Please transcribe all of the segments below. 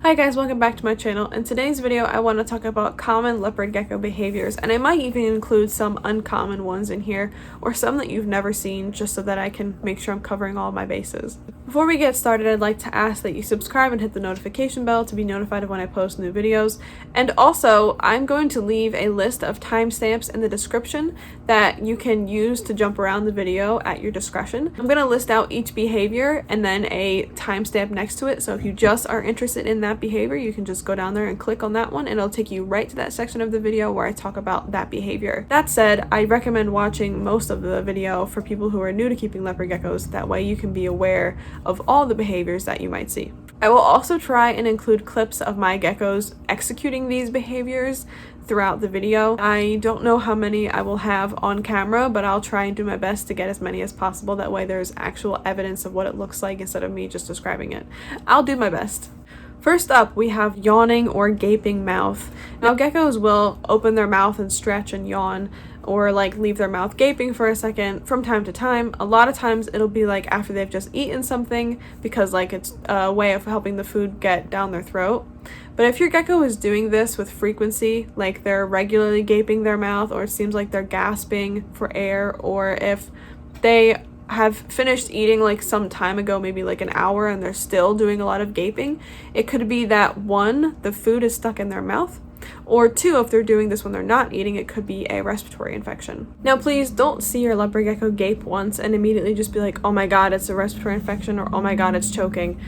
Hi guys, welcome back to my channel. In today's video I want to talk about common leopard gecko behaviors, and I might even include some uncommon ones in here or some that you've never seen, just so that I can make sure I'm covering all my bases. Before we get started, I'd like to ask that you subscribe and hit the notification bell to be notified of when I post new videos. And also, I'm going to leave a list of timestamps in the description that you can use to jump around the video at your discretion. I'm going to list out each behavior and then a timestamp next to it, so if you just are interested in that behavior, you can just go down there and click on that one and it'll take you right to that section of the video where I talk about that behavior. That said, I recommend watching most of the video for people who are new to keeping leopard geckos. That way you can be aware of all the behaviors that you might see. I will also try and include clips of my geckos executing these behaviors throughout the video. I don't know how many I will have on camera, but I'll try and do my best to get as many as possible. That way there's actual evidence of what it looks like instead of me just describing it. I'll do my best. First up, we have yawning or gaping mouth. Now, geckos will open their mouth and stretch and yawn, or like leave their mouth gaping for a second from time to time. A lot of times it'll be like after they've just eaten something, because like it's a way of helping the food get down their throat. But if your gecko is doing this with frequency, like they're regularly gaping their mouth, or it seems like they're gasping for air, or if they have finished eating like some time ago, maybe like an hour, and they're still doing a lot of gaping, it could be that one, the food is stuck in their mouth, or two, if they're doing this when they're not eating, it could be a respiratory infection. Now please don't see your leopard gecko gape once and immediately just be like, oh my god, it's a respiratory infection, or oh my god, it's choking,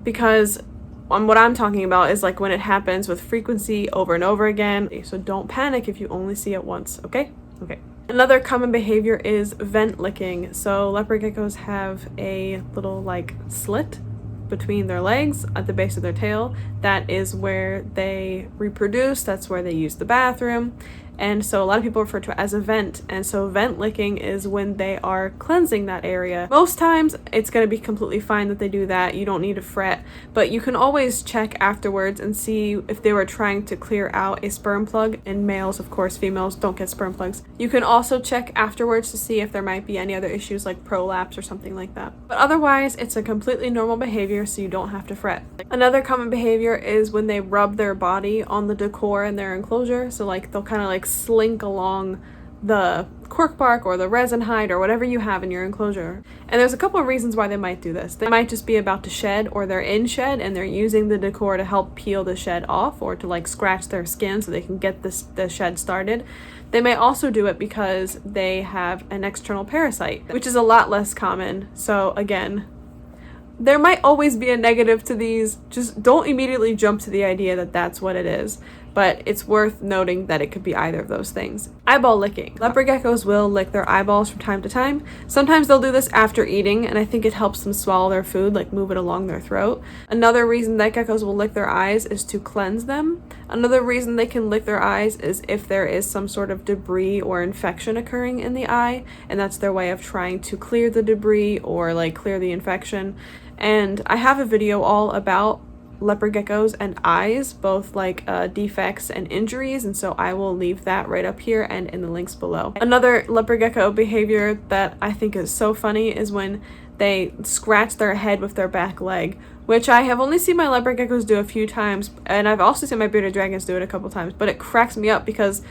because what I'm talking about is like when it happens with frequency over and over again. So don't panic if you only see it once, okay? Okay. Another common behavior is vent licking. So leopard geckos have a little like slit between their legs at the base of their tail. That is where they reproduce, that's where they use the bathroom. And so a lot of people refer to it as a vent. And so vent licking is when they are cleansing that area. Most times it's going to be completely fine that they do that. You don't need to fret, but you can always check afterwards and see if they were trying to clear out a sperm plug. In males, of course, females don't get sperm plugs. You can also check afterwards to see if there might be any other issues like prolapse or something like that. But otherwise, it's a completely normal behavior, so you don't have to fret. Another common behavior is when they rub their body on the decor in their enclosure. So like they'll kind of like slink along the cork bark or the resin hide or whatever you have in your enclosure. And there's a couple of reasons why they might do this. They might just be about to shed, or they're in shed and they're using the decor to help peel the shed off, or to like scratch their skin so they can get the shed started. They may also do it because they have an external parasite, which is a lot less common. So again, there might always be a negative to these. Just don't immediately jump to the idea that that's what it is, but it's worth noting that it could be either of those things. Eyeball licking. Leopard geckos will lick their eyeballs from time to time. Sometimes they'll do this after eating, and I think it helps them swallow their food, like move it along their throat. Another reason that geckos will lick their eyes is to cleanse them. Another reason they can lick their eyes is if there is some sort of debris or infection occurring in the eye, and that's their way of trying to clear the debris or like clear the infection. And I have a video all about leopard geckos and eyes, both like defects and injuries, and so I will leave that right up here and in the links below. Another leopard gecko behavior that I think is so funny is when they scratch their head with their back leg, which I have only seen my leopard geckos do a few times, and I've also seen my bearded dragons do it a couple times, but it cracks me up because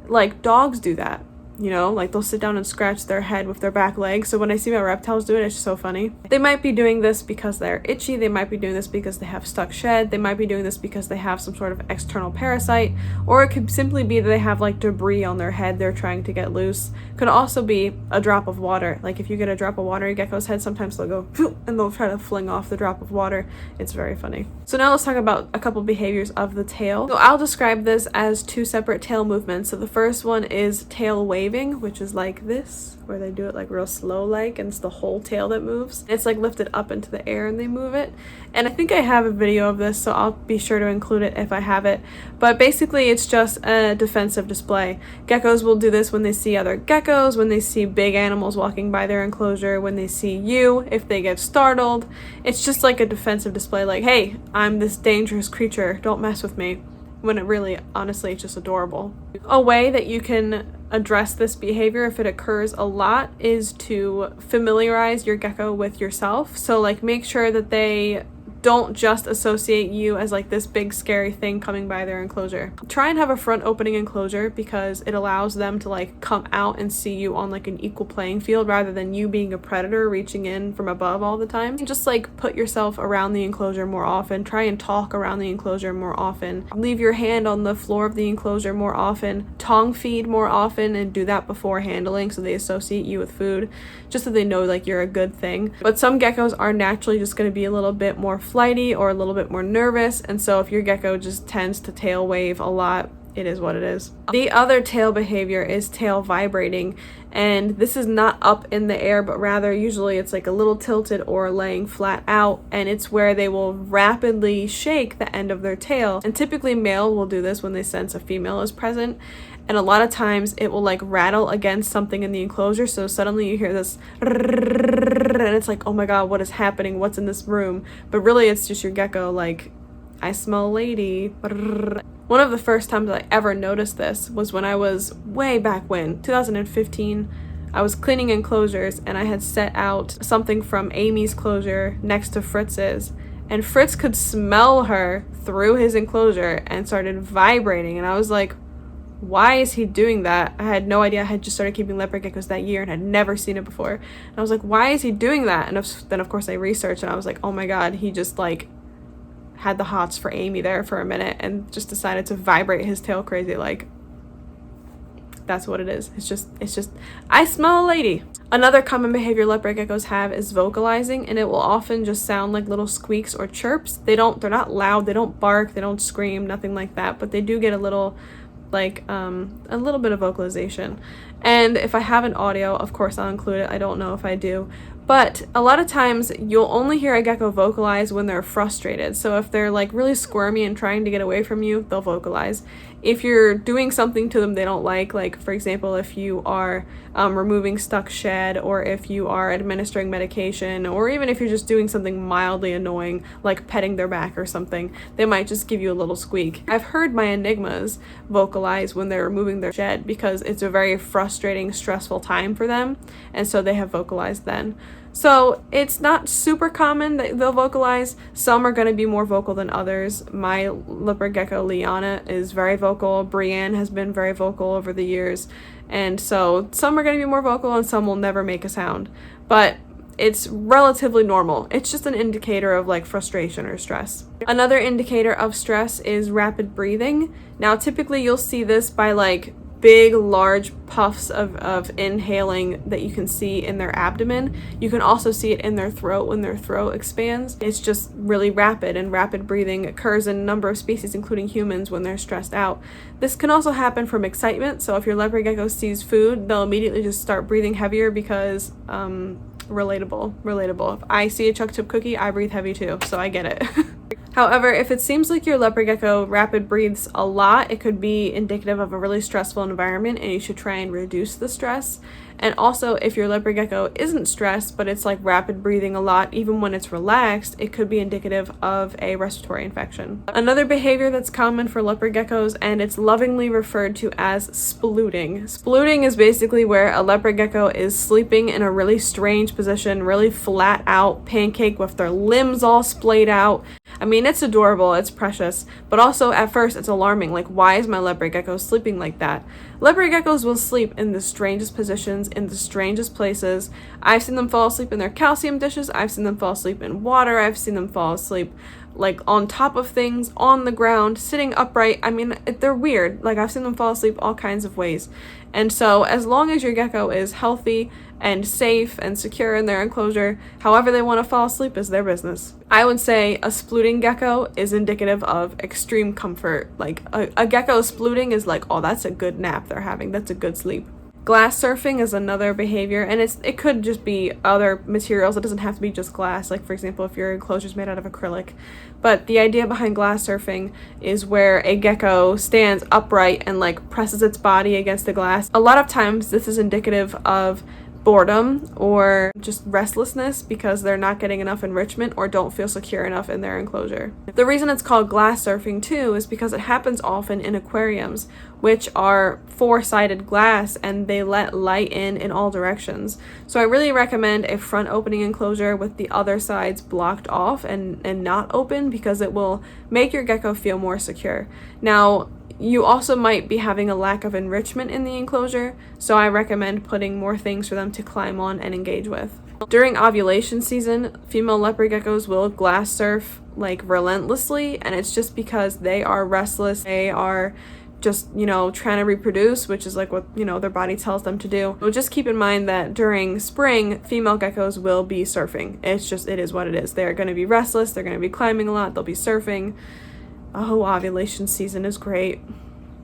like dogs do that. You know, like they'll sit down and scratch their head with their back leg. So when I see my reptiles do it, it's just so funny. They might be doing this because they're itchy. They might be doing this because they have stuck shed. They might be doing this because they have some sort of external parasite. Or it could simply be that they have like debris on their head they're trying to get loose. Could also be a drop of water. Like if you get a drop of water in a gecko's head, sometimes they'll go and they'll try to fling off the drop of water. It's very funny. So now let's talk about a couple behaviors of the tail. So I'll describe this as two separate tail movements. So the first one is tail waving, which is like this, where they do it like real slow like, and it's the whole tail that moves. It's like lifted up into the air and they move it. And I think I have a video of this, so I'll be sure to include it if I have it. But basically it's just a defensive display. Geckos will do this when they see other geckos, when they see big animals walking by their enclosure, when they see you, if they get startled. It's just like a defensive display, like, hey, I'm this dangerous creature, don't mess with me. When it really, honestly, it's just adorable. A way that you can address this behavior if it occurs a lot is to familiarize your gecko with yourself. So like make sure that they don't just associate you as like this big scary thing coming by their enclosure. Try and have a front opening enclosure because it allows them to like come out and see you on like an equal playing field rather than you being a predator reaching in from above all the time. And just like put yourself around the enclosure more often. Try and talk around the enclosure more often. Leave your hand on the floor of the enclosure more often. Tongue feed more often and do that before handling so they associate you with food, just so they know like you're a good thing. But some geckos are naturally just going to be a little bit more flighty or a little bit more nervous, and so if your gecko just tends to tail wave a lot, it is what it is. The other tail behavior is tail vibrating, and this is not up in the air, but rather usually it's like a little tilted or laying flat out, and it's where they will rapidly shake the end of their tail. And typically male will do this when they sense a female is present, and a lot of times it will like rattle against something in the enclosure, so suddenly you hear this and it's like, oh my god, what is happening, what's in this room? But really it's just your gecko like, I smell a lady. One of the first times I ever noticed this was when I was way back when, 2015. I was cleaning enclosures and I had set out something from Amy's closure next to Fritz's, and Fritz could smell her through his enclosure and started vibrating, and I was like, why is he doing that? I had no idea. I had just started keeping leopard geckos that year and had never seen it before. And I was like, why is he doing that? And then of course I researched and I was like, oh my god, he just like had the hots for Amy there for a minute and just decided to vibrate his tail crazy. Like, that's what it is. It's just I smell a lady. Another common behavior leopard geckos have is vocalizing, and it will often just sound like little squeaks or chirps. They're not loud, they don't bark, they don't scream, nothing like that, but they do get a little bit of vocalization. And if I have an audio, of course I'll include it. I don't know if I do, but a lot of times you'll only hear a gecko vocalize when they're frustrated. So if they're like really squirmy and trying to get away from you, they'll vocalize. If you're doing something to them they don't like for example, if you are removing stuck shed, or if you are administering medication, or even if you're just doing something mildly annoying like petting their back or something, they might just give you a little squeak. I've heard my enigmas vocalize when they're removing their shed because it's a very frustrating, stressful time for them, and so they have vocalized then. So it's not super common that they'll vocalize. Some are going to be more vocal than others. My leopard gecko Liana is very vocal. Brienne has been very vocal over the years. And so some are going to be more vocal and some will never make a sound. But it's relatively normal. It's just an indicator of like frustration or stress. Another indicator of stress is rapid breathing. Now typically you'll see this by like big large puffs of inhaling that you can see in their abdomen. You can also see it in their throat when their throat expands. It's just really rapid, and rapid breathing occurs in a number of species including humans when they're stressed out. This can also happen from excitement, so if your leopard gecko sees food, they'll immediately just start breathing heavier because relatable. If I see a chocolate chip cookie, I breathe heavy too, so I get it. However, if it seems like your leopard gecko rapid breathes a lot, it could be indicative of a really stressful environment and you should try and reduce the stress. And also, if your leopard gecko isn't stressed, but it's like rapid breathing a lot, even when it's relaxed, it could be indicative of a respiratory infection. Another behavior that's common for leopard geckos, and it's lovingly referred to as splooting. Splooting is basically where a leopard gecko is sleeping in a really strange position, really flat out pancake with their limbs all splayed out. I mean, it's adorable, it's precious, but also at first it's alarming. Like, why is my leopard gecko sleeping like that? Leopard geckos will sleep in the strangest positions, in the strangest places. I've seen them fall asleep in their calcium dishes. I've seen them fall asleep in water. I've seen them fall asleep like on top of things, on the ground, sitting upright. I mean, they're weird. Like, I've seen them fall asleep all kinds of ways. And so as long as your gecko is healthy and safe and secure in their enclosure, however they want to fall asleep is their business. I would say a splooting gecko is indicative of extreme comfort. Like a gecko splooting is like, oh, that's a good nap they're having. That's a good sleep. Glass surfing is another behavior, and it could just be other materials. It doesn't have to be just glass. Like, for example, if your enclosure is made out of acrylic. But the idea behind glass surfing is where a gecko stands upright and like presses its body against the glass. A lot of times this is indicative of boredom or just restlessness because they're not getting enough enrichment or don't feel secure enough in their enclosure. The reason it's called glass surfing too is because it happens often in aquariums, which are four-sided glass and they let light in all directions. So I really recommend a front opening enclosure with the other sides blocked off and not open, because it will make your gecko feel more secure. Now, you also might be having a lack of enrichment in the enclosure, so I recommend putting more things for them to climb on and engage with. During ovulation season, female leopard geckos will glass surf like relentlessly, and it's just because they are restless. They are just, trying to reproduce, which is like what, their body tells them to do. So just keep in mind that during spring, female geckos will be surfing. It is what it is. They're going to be restless. They're going to be climbing a lot. They'll be surfing. Oh, ovulation season is great.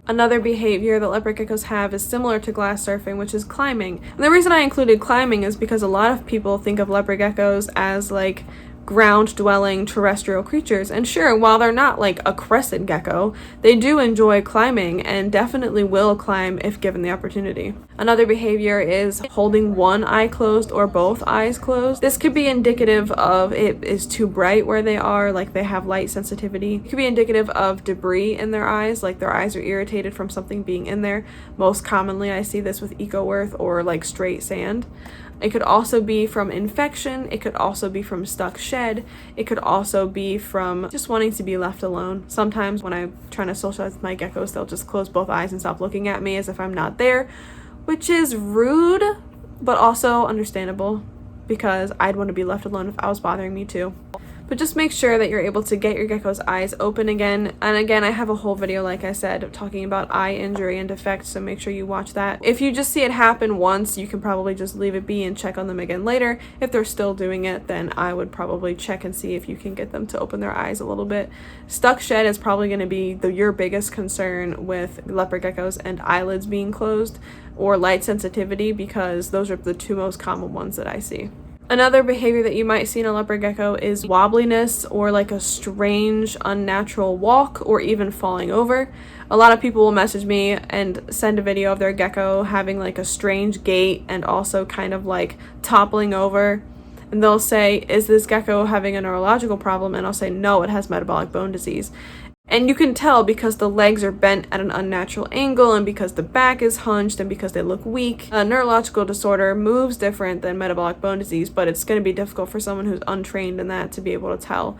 Another behavior that leopard geckos have is similar to glass surfing, which is climbing. And the reason I included climbing is because a lot of people think of leopard geckos as like ground-dwelling terrestrial creatures. And sure, while they're not like a crescent gecko, they do enjoy climbing and definitely will climb if given the opportunity. Another behavior is holding one eye closed or both eyes closed. This could be indicative of it is too bright where they are, like they have light sensitivity. It could be indicative of debris in their eyes, like their eyes are irritated from something being in there. Most commonly, I see this with eco-earth or like straight sand. It could also be from infection. It could also be from stuck shed. It could also be from just wanting to be left alone. Sometimes when I'm trying to socialize with my geckos, they'll just close both eyes and stop looking at me as if I'm not there, which is rude, but also understandable, because I'd want to be left alone if I was bothering me too. But just make sure that you're able to get your gecko's eyes open again. And again, I have a whole video, like I said, talking about eye injury and defect, so make sure you watch that. If you just see it happen once, you can probably just leave it be and check on them again later. If they're still doing it, then I would probably check and see if you can get them to open their eyes a little bit. Stuck shed is probably going to be your biggest concern with leopard geckos, and eyelids being closed or light sensitivity, because those are the two most common ones that I see. Another behavior that you might see in a leopard gecko is wobbliness, or like a strange, unnatural walk, or even falling over. A lot of people will message me and send a video of their gecko having like a strange gait and also kind of like toppling over. And they'll say, is this gecko having a neurological problem? And I'll say, no, it has metabolic bone disease. And you can tell because the legs are bent at an unnatural angle, and because the back is hunched, and because they look weak. A neurological disorder moves different than metabolic bone disease, but it's going to be difficult for someone who's untrained in that to be able to tell.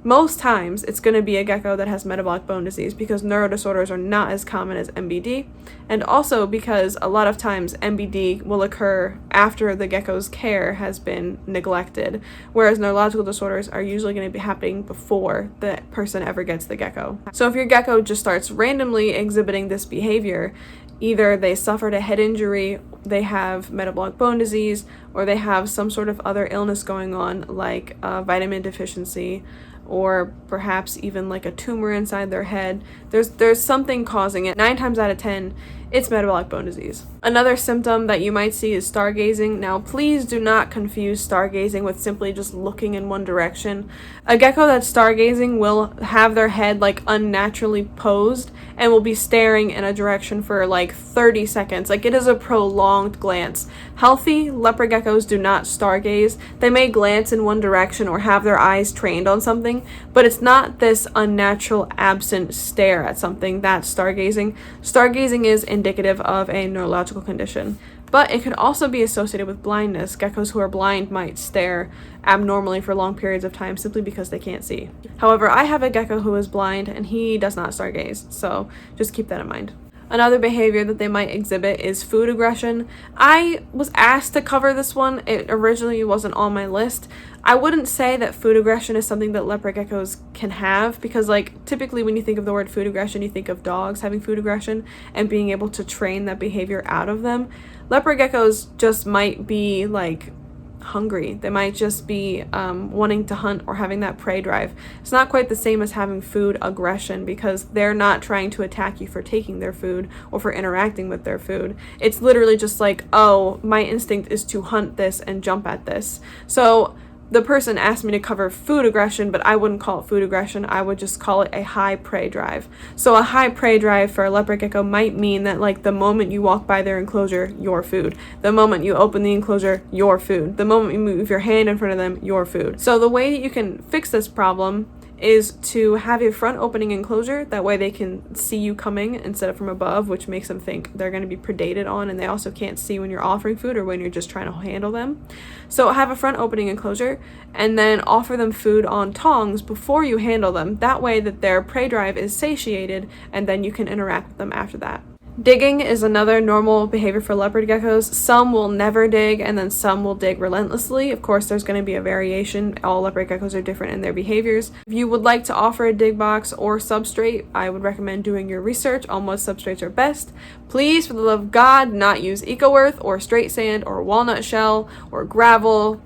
Most times, it's going to be a gecko that has metabolic bone disease, because neurodisorders are not as common as MBD, and also because a lot of times MBD will occur after the gecko's care has been neglected, whereas neurological disorders are usually going to be happening before the person ever gets the gecko. So if your gecko just starts randomly exhibiting this behavior, either they suffered a head injury, they have metabolic bone disease, or they have some sort of other illness going on, like vitamin deficiency, or perhaps even like a tumor inside their head. There's something causing it. 9 times out of 10, it's metabolic bone disease. Another symptom that you might see is stargazing. Now, please do not confuse stargazing with simply just looking in one direction. A gecko that's stargazing will have their head like unnaturally posed and will be staring in a direction for like 30 seconds. Like, it is a prolonged glance. Healthy leopard geckos do not stargaze. They may glance in one direction or have their eyes trained on something, but it's not this unnatural absent stare at something that's stargazing. Stargazing is indicative of a neurological condition, but it could also be associated with blindness. Geckos who are blind might stare abnormally for long periods of time simply because they can't see. However, I have a gecko who is blind and he does not stargaze, so just keep that in mind. Another behavior that they might exhibit is food aggression. I was asked to cover this one. It originally wasn't on my list. I wouldn't say that food aggression is something that leopard geckos can have, because like typically when you think of the word food aggression, you think of dogs having food aggression and being able to train that behavior out of them. Leopard geckos just might be like hungry. They might just be wanting to hunt or having that prey drive. It's not quite the same as having food aggression, because they're not trying to attack you for taking their food or for interacting with their food. It's literally just like, oh, my instinct is to hunt this and jump at this. So the person asked me to cover food aggression, but I wouldn't call it food aggression. I would just call it a high prey drive. So a high prey drive for a leopard gecko might mean that, like, the moment you walk by their enclosure, your food. The moment you open the enclosure, your food. The moment you move your hand in front of them, your food. So the way that you can fix this problem is to have a front opening enclosure. That way they can see you coming instead of from above, which makes them think they're going to be predated on, and they also can't see when you're offering food or when you're just trying to handle them. So have a front opening enclosure and then offer them food on tongs before you handle them. That way that their prey drive is satiated, and then you can interact with them after that. Digging is another normal behavior for leopard geckos. Some will never dig, and then some will dig relentlessly. Of course, there's going to be a variation. All leopard geckos are different in their behaviors. If you would like to offer a dig box or substrate, I would recommend doing your research on what substrates are best. Please, for the love of God, not use eco-earth or straight sand or walnut shell or gravel.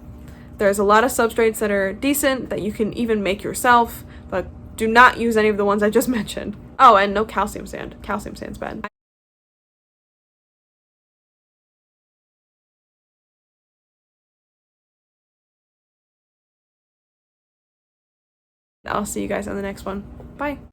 There's a lot of substrates that are decent that you can even make yourself, but do not use any of the ones I just mentioned. Oh, and no calcium sand. Calcium sand's bad. I'll see you guys on the next one. Bye.